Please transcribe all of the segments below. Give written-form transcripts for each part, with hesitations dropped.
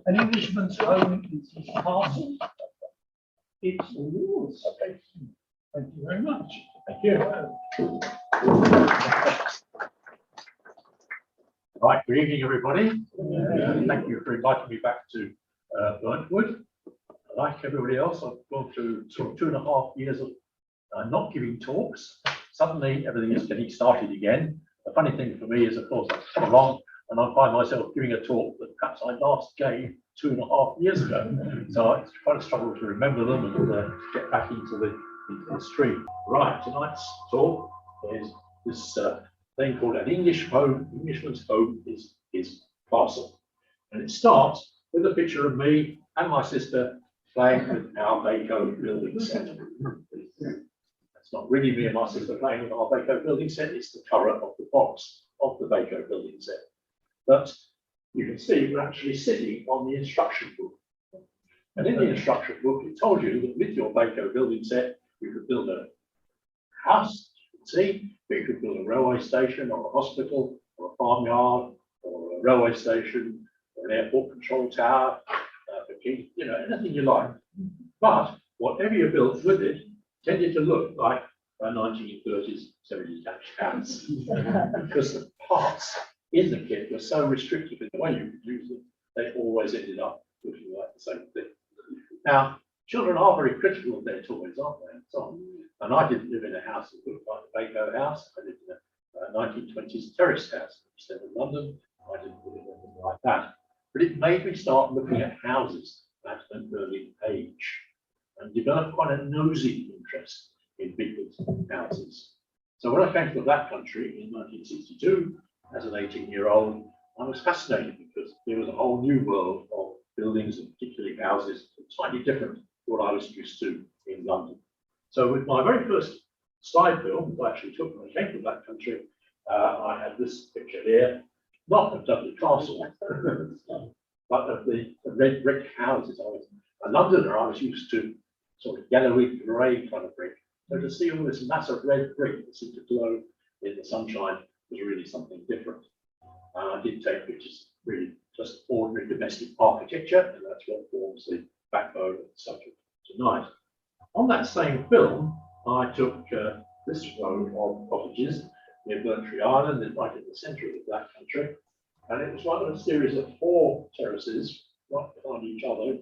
An Englishman's home is his castle. It's all yours. Okay. Thank you very much. Thank you. Right, good evening, everybody. Thank you for inviting me back to Burntwood. Like everybody else, I've gone through sort of 2.5 years of not giving talks. Suddenly, everything is getting started again. The funny thing for me is, of course, I've come along and I find myself giving a talk that perhaps I last gave 2.5 years ago. So it's quite a struggle to remember them and get back into the stream. Right, tonight's talk is this thing called an Englishman's home is his castle. And it starts with a picture of me and my sister playing with our Baco building set. It's not really me and my sister playing with our Baco building set, it's the cover of the box of the Baco building set. But you can see we're actually sitting on the instruction book. And in the instruction book, it told you that with your Baco building set, you could build a house, you can see, but you could build a railway station or a hospital or a farmyard or a railway station or an airport control tower, you know, anything you like. But whatever you built with it tended to look like a 1930s semi-detached house because the parts in the kit were so restrictive in the way you could use them, they always ended up looking like the same thing. Now, children are very critical of their toys, aren't they? And so on. And I didn't live in a house that looked like the Baco house. I lived in a 1920s terraced house instead of London. I didn't live in anything like that. But it made me start looking at houses at an early age and develop quite a nosy interest in people's houses. So when I came to the Black Country in 1962, as an 18-year-old, I was fascinated because there was a whole new world of buildings and particularly houses, slightly different to what I was used to in London. So with my very first slide film that I actually took when I came to the Black Country, I had this picture here, not of Dudley Castle, but of the red brick houses. I was a Londoner, I was used to sort of yellowy grey kind of brick. So to see all this massive red brick that seemed to glow in the sunshine was really something different. I did take pictures, really just ordinary domestic architecture, and that's what forms the backbone of the subject tonight. On that same film, I took this row of cottages near Burntree Island, right in the centre of the Black Country. And it was one of a series of 4 terraces, right behind each other,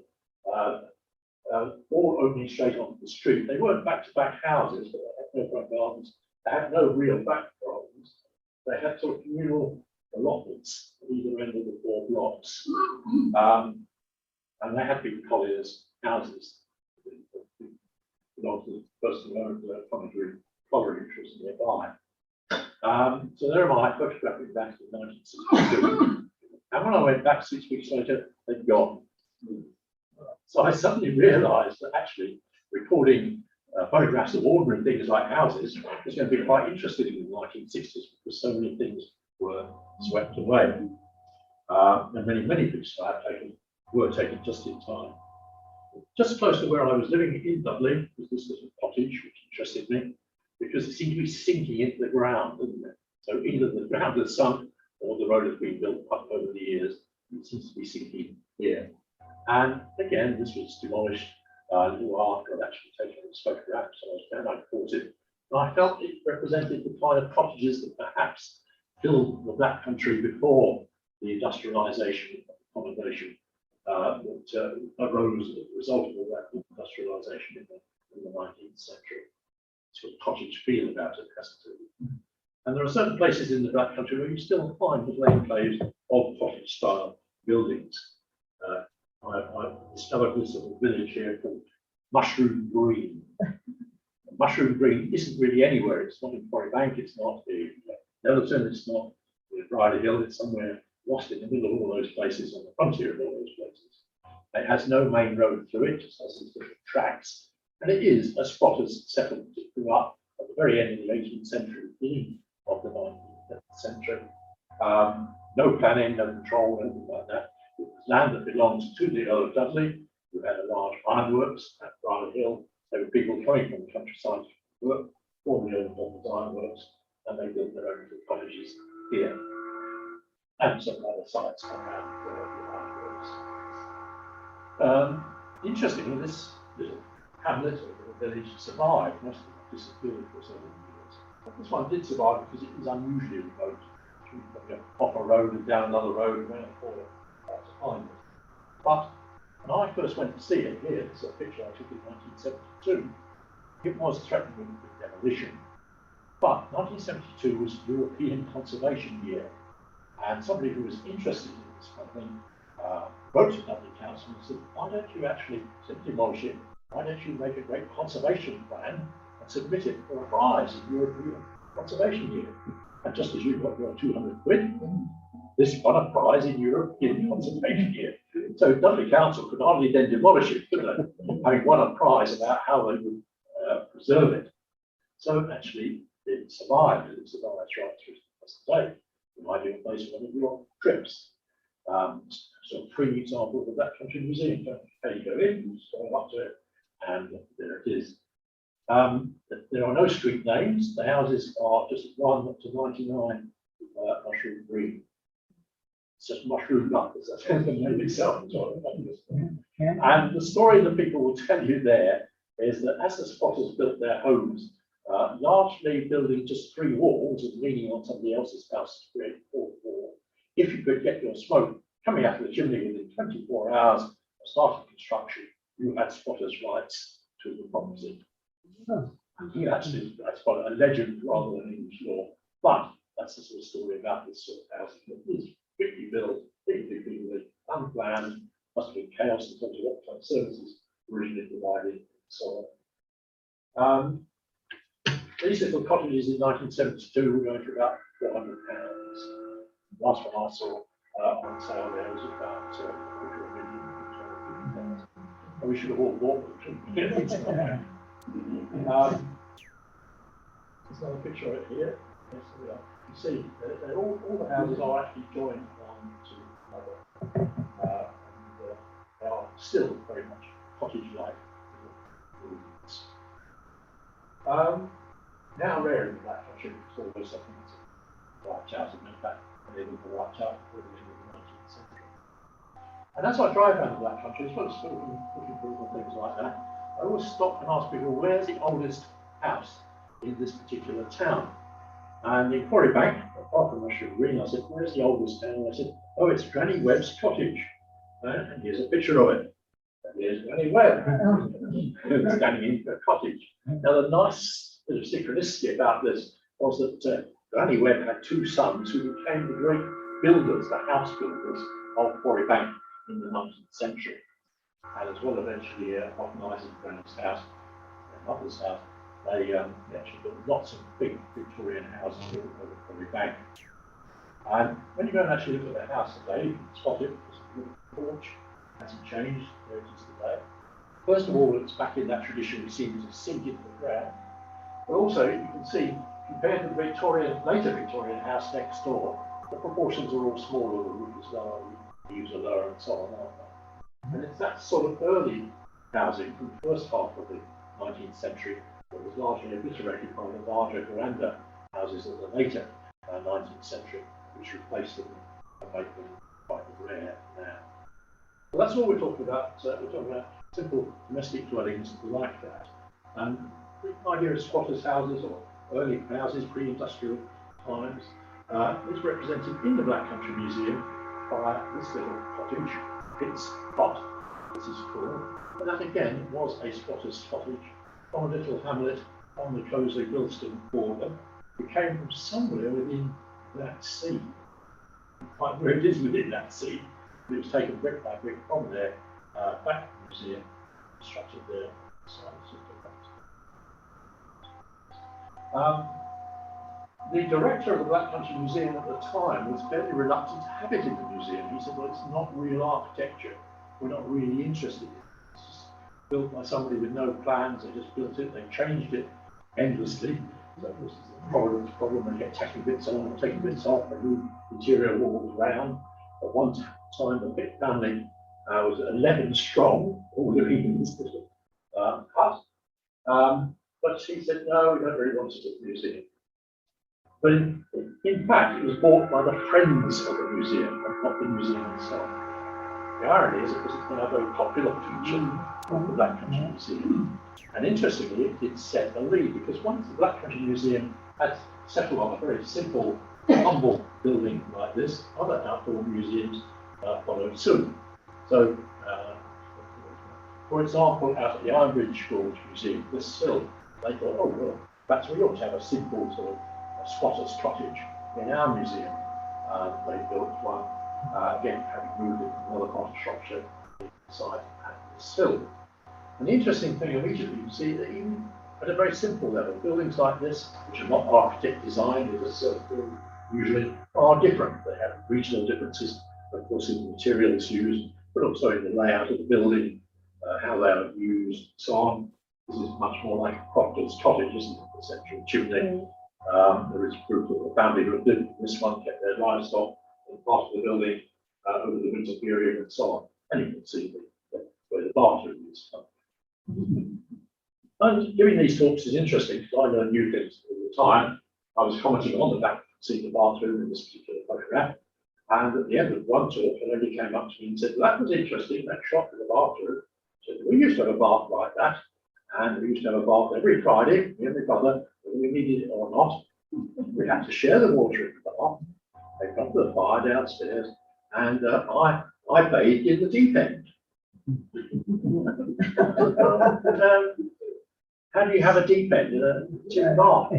all opening straight onto the street. They weren't back-to-back houses, but they had no front gardens. They had no real back gardens. They had sort of communal allotments at either end of the 4 blocks. And they had big colliers' houses that belonged to the person who owned the colliery interest nearby. So there am I photographing back in 1962. And when I went back 6 weeks later, they'd gone. So I suddenly realized that actually recording photographs of ordinary things like houses was going to be quite interesting in the 1960s because so many things were swept away. And many pictures I have taken were taken just in time. Just close to where I was living in Dudley was this little cottage, which interested me because it seemed to be sinking into the ground, didn't it? So either the ground has sunk or the road has been built up over the years. It seems to be sinking here. And again, this was demolished a little after I'd actually taken this photograph. So I caught it. And I felt it represented the kind of cottages that perhaps filled the Black Country before the industrialisation of accommodation that arose as a result of all that industrialisation in the 19th century. Sort of cottage feel about it, hasn't it? And there are certain places in the Black Country where you still find little enclaves of cottage-style buildings. I discovered this little village here called Mushroom Green. Mushroom Green isn't really anywhere. It's not in Quarry Bank, it's not in Ellerton, it's not in Bridle Hill, it's somewhere lost in the middle of all those places, on the frontier of all those places. It has no main road through it, just has these little tracks. And it is a squatters' settlement. It grew up at the very end of the 18th century, beginning of the 19th century. No planning, no control, anything like that. It was land that belongs to the Earl of Dudley, who had a large ironworks at Bridle Hill. There were people coming from the countryside to work for the owned ironworks, and they built their own little cottages here. And some other sites around the ironworks. Interestingly, this little hamlet or village survived. Most of it disappeared for several years. But this one did survive because it was unusually remote. Off a road and down another road and around a corner to find it. But when I first went to see it here, this is a picture I took in 1972, it was threatened with demolition. But 1972 was European Conservation Year, and somebody who was interested in this kind of thing wrote to Dublin Council and said, why don't you actually demolish it? Why don't you make a great conservation plan and submit it for a prize in European Conservation Year? And just as you got your 200 quid, this won a prize in European Conservation Year. So Dudley Council could hardly then demolish it, could they? Having won a prize about how they would preserve it. So actually, it survived, and it survives right through the present day. You might even place one of your trips. So 3 examples of that country museum. There you go in, you just go up to it, and there it is. There are no street names. The houses are just 1 to 99 mushroom green. It's just mushroom nuts. That's the name itself. And the story that people will tell you there is that as the squatters built their homes, largely building just 3 walls and leaning on somebody else's house to create a 4th wall, if you could get your smoke coming out of the chimney within 24 hours of starting construction, you had squatters' rights to the property. Actually, that's quite a legend rather than English law, but that's the sort of story about this sort of housing that is quickly built, quickly unplanned, must have been chaos in terms of what type of services originally provided, and so on. These little cottages in 1972 were going for about £400. The last one I saw on sale there was about £250,000. And we should have all bought them. There's another picture right here. Yes, there we are. You see, all the houses are actually joined one to another. And they are still very much cottage-like. Now rare in the Black Country, it's always something that's a right out, and in fact, they didn't go right out before the end of the 19th century. And as I drive around the Black Country, as well as looking for little things like that, I always stop and ask people, where's the oldest house in this particular town? And in Quarry Bank, apart from Mushroom Green, I said, where's the oldest town? And I said, oh, it's Granny Webb's cottage. And here's a picture of it. And here's Granny Webb standing in a cottage. Now, the nice bit of synchronicity about this was that Granny Webb had 2 sons who became the great builders, the house builders of Quarry Bank in the 19th century. And as well, eventually, modernising Granny's house and mother's house, they actually built lots of big Victorian houses over Quarry Bank. And when you go and actually look at the house today, you can spot it. The porch hasn't changed, there it is today. First of all, it's back in that tradition we seem to sink into the ground. But also, you can see, compared to the later Victorian house next door, the proportions are all smaller, the roof is lower, the eaves are lower, and so on, aren't they? And it's that sort of early housing from the first half of the 19th century that was largely obliterated by the larger, grander houses of the later 19th century, which replaced them and made them quite rare now. Well, that's all we're talking about. We're talking about simple domestic dwellings like that. And the idea of squatters' houses or early houses, pre-industrial times, is represented in the Black Country Museum by this little cottage. It's Hot, this is called. And that again was a squatter's cottage on a little hamlet on the Cosley-Bilston border. It came from somewhere within that sea. Quite where it is within that sea, it was taken brick by brick from there back to the museum, constructed there. The director of the Black Country Museum at the time was fairly reluctant to have it in the museum. He said, well, it's not real architecture. We're not really interested in it. It's just built by somebody with no plans. They just built it. They changed it endlessly. So this is the problem. They get taking bits on, taking bits off. They move interior walls around. At one time, the Pitt family was 11 strong, all living in this little hut. But she said, no, we don't really want to do the museum. But in fact, it was bought by the friends of the museum, and not the museum itself. The irony is, it was a very popular feature of the Black Country Museum. And interestingly, it did set a lead, because once the Black Country Museum had settled on a very simple, humble building like this, other outdoor museums followed suit. So, for example, out at the Ironbridge Gorge Museum, this sill, they thought, oh, well, perhaps we ought to have a simple sort of squatter's cottage in our museum. They built one, again, having moved it from another part of Shropshire side at the sill. And the interesting thing immediately, you see that even at a very simple level, buildings like this, which are not architect designed as a silk building usually, are different. They have regional differences, of course, in the materials used, but also in the layout of the building, how they are used, and so on. This is much more like a crofter's cottage, isn't it? The central chimney. There is proof that the family who lived in this one kept their livestock in part of the building over the winter period and so on. And you can see where the bathroom is. And giving these talks is interesting because I learn new things all the time. I was commenting on the fact that you can see the bathroom in this particular photograph. And at the end of one talk, a lady came up to me and said, well, that was interesting, that shot of the bathroom. Said, we used to have a bath like that. And we used to have a bath every Friday, me and my brother, whether we needed it or not. We had to share the water in the bath. They got the fire downstairs, and I bathed in the deep end. How do you have a deep end in a tin bath?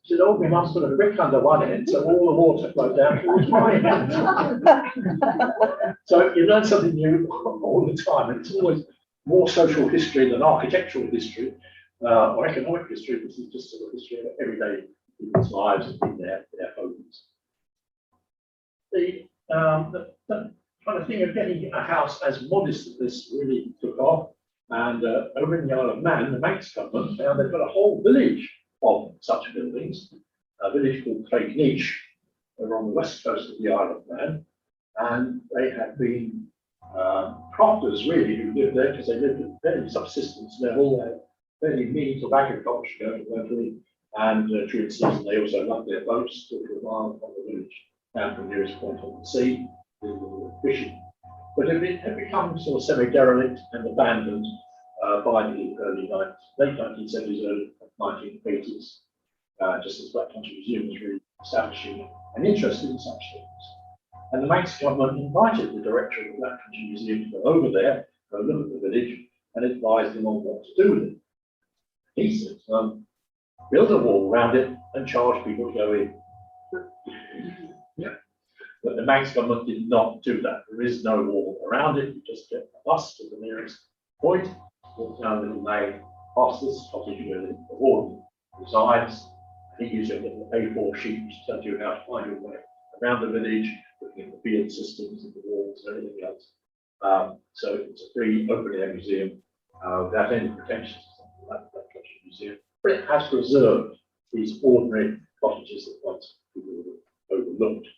She said, oh, we must put a brick under one end so all the water flowed down towards my end. So you learn something new all the time, and it's always more social history than architectural history or economic history. This is just sort of history of everyday people's lives and in their homes. The kind of thing of getting a house as modest as this really took off. And over in the Isle of Man, the Manx government found they've got a whole village of such buildings, a village called Craignish, over on the west coast of the Isle of Man. And they had been crofters really who lived there because they lived at fairly subsistence level. They had fairly means of agriculture going locally, and during the season they also loved their boats to a mile from the village down to the nearest point on the sea, fishing. But it had become sort of semi-derelict and abandoned by the late 1970s, early 1980s, just as Black Country Museum was really establishing an interest in such things. And the Manx government invited the director of the Black Country Museum to go over there, go look at the village, and advise them on what to do with it. He said, build a wall around it and charge people to go in. Yeah. But the Manx government did not do that. There is no wall around it. You just get a bus to the nearest point, walk down the little lane, past this cottage where the warden resides. And he uses a little A4 sheet which tells you how to find your way around the village, looking at the field systems and the walls and everything else. So it's a free open air museum without any pretensions to something like that Country Museum. But it has preserved these ordinary cottages that once people overlooked.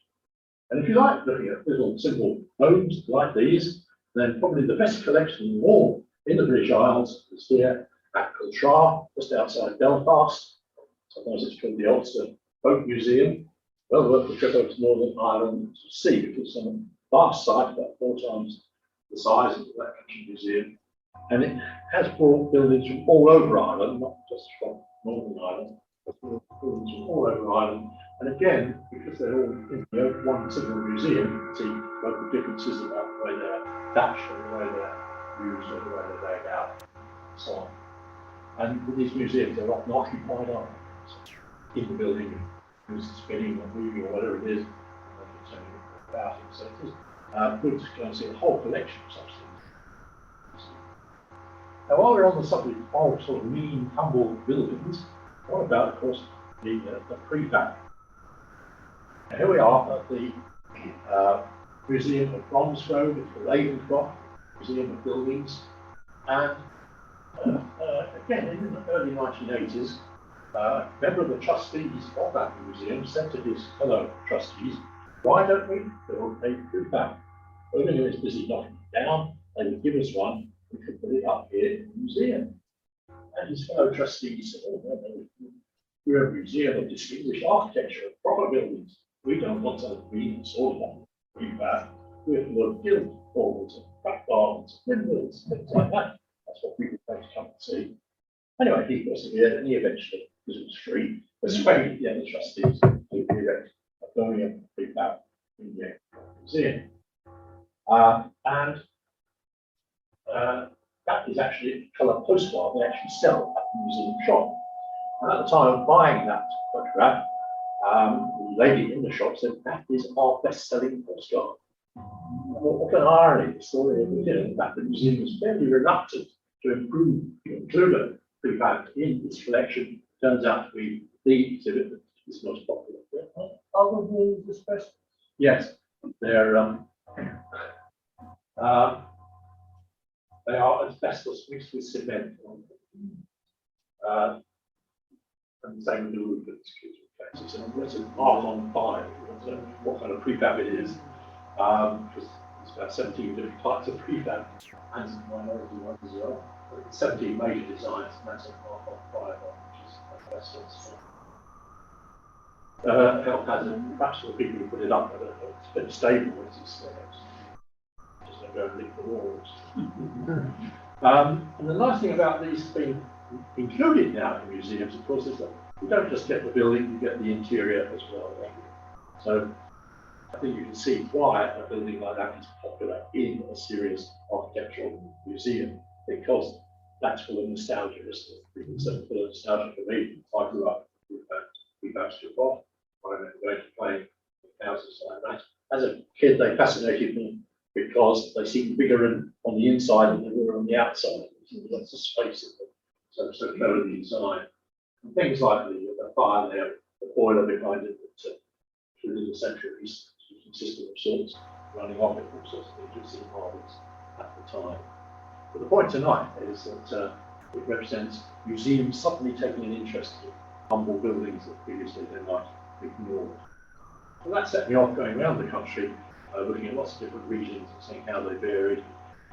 And if you like looking at little simple homes like these, then probably the best collection in all in the British Isles is here at Cultra, just outside Belfast. Sometimes it's called the Ulster Boat Museum. Well worth the trip over to Northern Ireland to see, because it's a vast site, about 4 times the size of the Black Country Museum. And it has brought buildings from all over Ireland, not just from Northern Ireland, but buildings from all over Ireland. And again, because they're all in one single museum, you can see local differences about the way they're thatched or the way they're used or the way they're laid out, and so on. And with these museums, they're often occupied in the building, who's spinning or moving or whatever it is, and they can tell you about it. So it is good to go and see a whole collection of such things. Now, while we're on the subject of sort of mean, humble buildings, what about, of course, the prefab? Now, here we are at the Museum of Bromsgrove, it's the Ravenscroft Museum of Buildings, and again, in the early 1980s, a member of the trustees of that museum said to his fellow trustees, why don't we build a prefab? Building is busy knocking it down, they would give us one, we could put it up here in the museum. And his fellow trustees said, oh, no, we're a museum of distinguished architecture, of proper buildings. We don't want to be sort of prefab. We're full of guild halls and gardens, windmills, things like that. That's what people pay to come and see. Anyway, he persevered and he eventually, because it was free, persuaded the other trustees to erect a Birmingham prefab in the museum. And that is actually a colour postcard they actually sell at the museum shop. And at the time of buying that photograph, the lady in the shop said, that is our best-selling postcard. What an irony, the story of the fact that the museum was fairly reluctant to include a prefab in its collection. Turns out to be the exhibit that is most popular. Other than the special. Yes, they're they are asbestos mixed with cement. And the same with the roof of the security cases. And it's an art on fire. So what kind of prefab it is. Because it's about 17 different types of prefab and some minority ones as well. 17 major designs, and that's an art on fire, which is asbestos. Health hazard, perhaps for the people who put it up, but it's been stable as it's just don't go and lick the walls. And the nice thing about these being included now in museums, of course, is that you don't just get the building, you get the interior as well. So I think you can see why a building like that is popular in a serious architectural museum, because that's full of nostalgia, isn't it? So full of nostalgia for me. I grew up with strip off. I remember going to play in houses like that. As a kid, they fascinated me because they seemed bigger on the inside than they were on the outside. There's lots of space in them, so cleverly designed. And things like the fire there, the boiler behind it, that through the centuries, system of sorts, running off it, all sorts of things, seemed marvellous at the time. But the point tonight is that it represents museums suddenly taking an interest in humble buildings that previously they might have ignored. So that set me off going around the country, looking at lots of different regions and seeing how they varied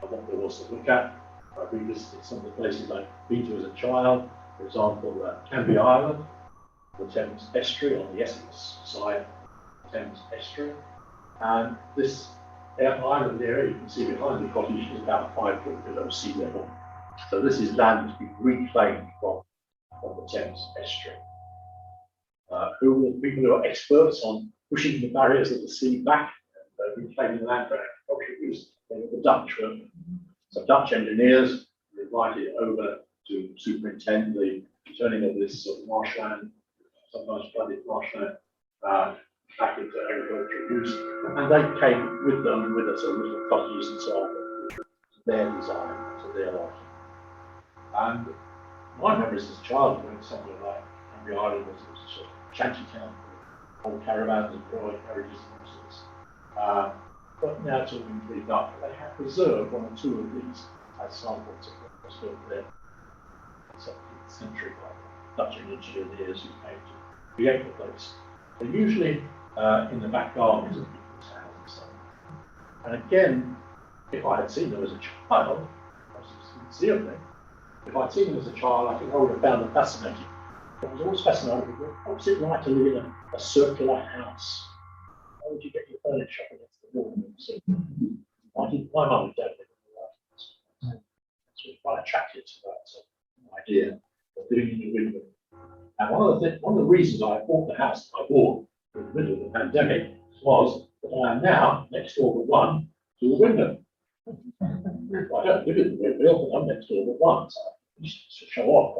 and what there was to look at. I revisited some of the places I'd been to as a child, for example, Canby Island, the Thames Estuary on the Essex side, Thames Estuary. And this island area, you can see behind the cottage, is about 5 foot below sea level. So this is land that's been reclaimed from the Thames Estuary. People who are experts on pushing the barriers of the sea back and reclaiming land for agricultural use. The Dutch were some Dutch engineers were invited over to superintend the turning of this sort of marshland, sometimes flooded marshland, back into agricultural use. And they came with them, with us, little cottages and so on, to their design, to their liking. And my memories as a child when somewhere like Canby Island was a sort of shanty town, old caravans and drawing carriages and all sorts. But now it's all been cleaned up. They have preserved 1 or 2 of these as samples of what was built there in the 17th century by Dutch engineers who came to create the place. They're usually in the back gardens of people's houses. And again, if I had seen them as a child, I didn't see them then. If I'd seen them as a child, I think I would have found them fascinating. I was always fascinated with what was it like to live in a circular house? How would you get your furniture against the wall? So, my mum and dad lived in the house. So we're quite attracted to that idea of living in the window. And one of the reasons I bought the house that I bought in the middle of the pandemic was that I am now next door but one to a window. I don't live in the window, but I'm next door but one. So I used to show off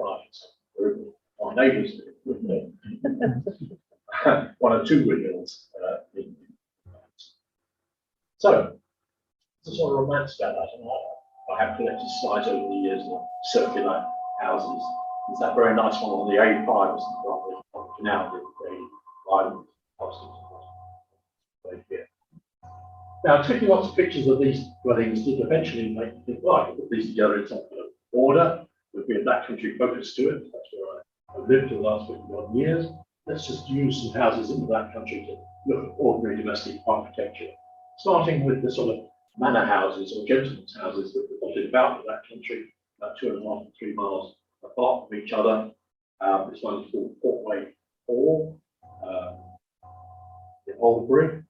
when my neighbours live in the window. 1 or 2 windows. So, there's a sort of romance about that. And I have collected slides over the years of circular houses. There's that very nice one on the A5, isn't it? On the canal, the island right here. Now, taking lots of pictures of these dwellings did eventually make me think, well, I can put these together in some kind of order. There'd be a backcountry focus to it. That's where I've lived for the last 51 years. Let's just use some houses in the Black Country to look at ordinary domestic architecture, starting with the sort of manor houses or gentlemen's houses that were dotted about the Black Country, about 2.5 to 3 miles apart from each other. This one is called Portway Hall, in Oldbury,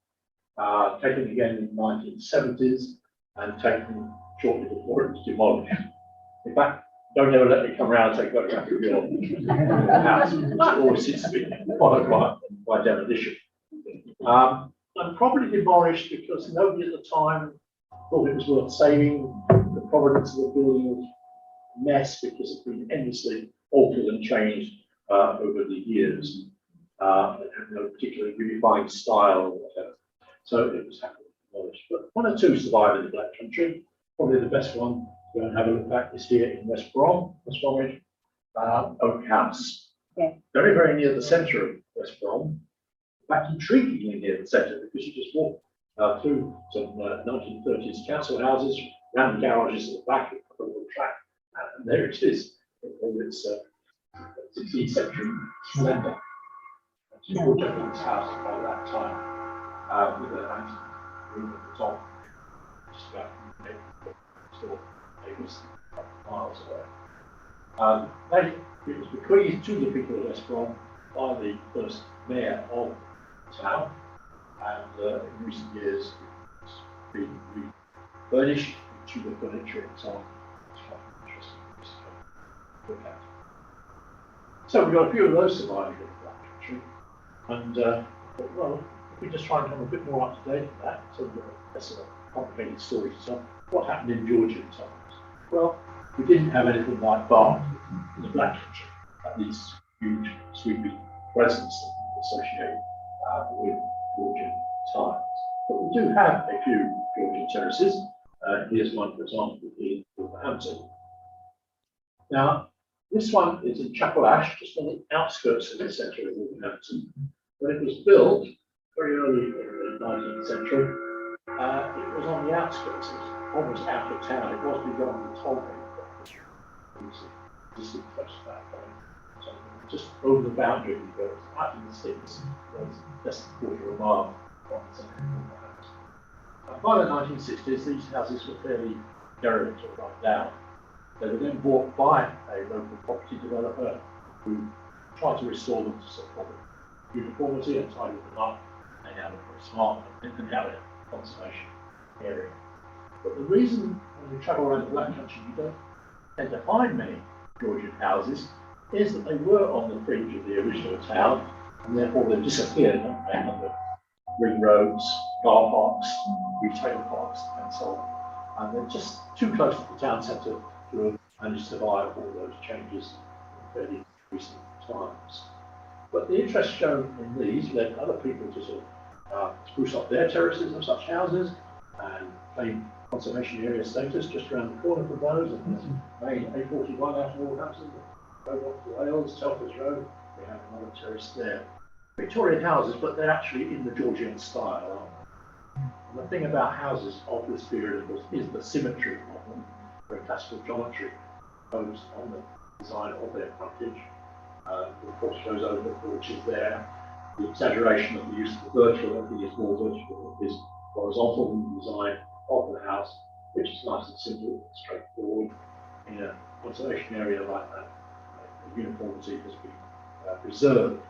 taken again in the 1970s and taken shortly before it was demolished. In fact, don't ever let me come round and take photograph of your house. It always seems to be followed by demolition. And probably demolished because nobody at the time thought it was worth saving. The provenance of the building was a mess because it's been endlessly altered and changed over the years. It had no particularly unifying style or whatever. So it was happily demolished. But one or two survive in the Black Country. Probably the best one to go and have a look at is here in West Bromwich, Oak House. Yeah. Very, very near the centre of West Brom. In fact, intriguingly near the centre, because you just walk through some 1930s council houses, round the garages at the back of the little track, and there it is, with its 16th century splendour. It's a gentleman's house by that time, with a nice room at the top, just about neighbours miles away. It was bequeathed to the people of West Brom by the first mayor of the town, and in recent years it's been refurnished with Tudor furniture and so on. It's quite interesting to look at. So we've got a few of those surviving in the Black Country, and well, if we just try and come a bit more up to date than that, so we've got less of a complicated story to tell. What happened in Georgian times? Well, we didn't have anything like Bath in the Black Country, at least huge sweeping presence associated with Georgian times. But we do have a few Georgian terraces. Here's one, for example, in Wolverhampton. Now, this one is in Chapel Ash, just on the outskirts of the centre of Wolverhampton. When it was built, very early in the 19th century, it was on the outskirts. It was almost out of town. It was beyond the toll gate. It was existed close to that point. So just over the boundary, we go out in the sticks. It was less than a quarter of a mile from the centre of Wolverhampton. By the 1960s, these houses were fairly derelict or run down. They were then bought by a local property developer who tried to restore them to some proper uniformity and tidy them up. They now look very smart and now they're a conservation area. But the reason when you travel around the Black Country you don't tend to find many Georgian houses is that they were on the fringe of the original town and therefore they've disappeared, haven't they, under ring roads, car parks, retail parks and so on. And they're just too close to the town centre to have managed to survive all those changes in fairly recent times. But the interest shown in these led other people to sort of spruce up their terraces of such houses and claim conservation area status just around the corner from those. And there's main A41 out of Wolverhampton, road off to Wales, Telford Road. We have another terrace there. Victorian houses, but they're actually in the Georgian style, aren't they? And the thing about houses of this period, of course, is the symmetry of them. The classical geometry imposed on the design of their frontage. Of course, shows over the porch is there. The exaggeration of the use of the vertical, everything is more vertical, is horizontal in the design of the house, which is nice and simple, straightforward. In a conservation area like that, the uniformity has been preserved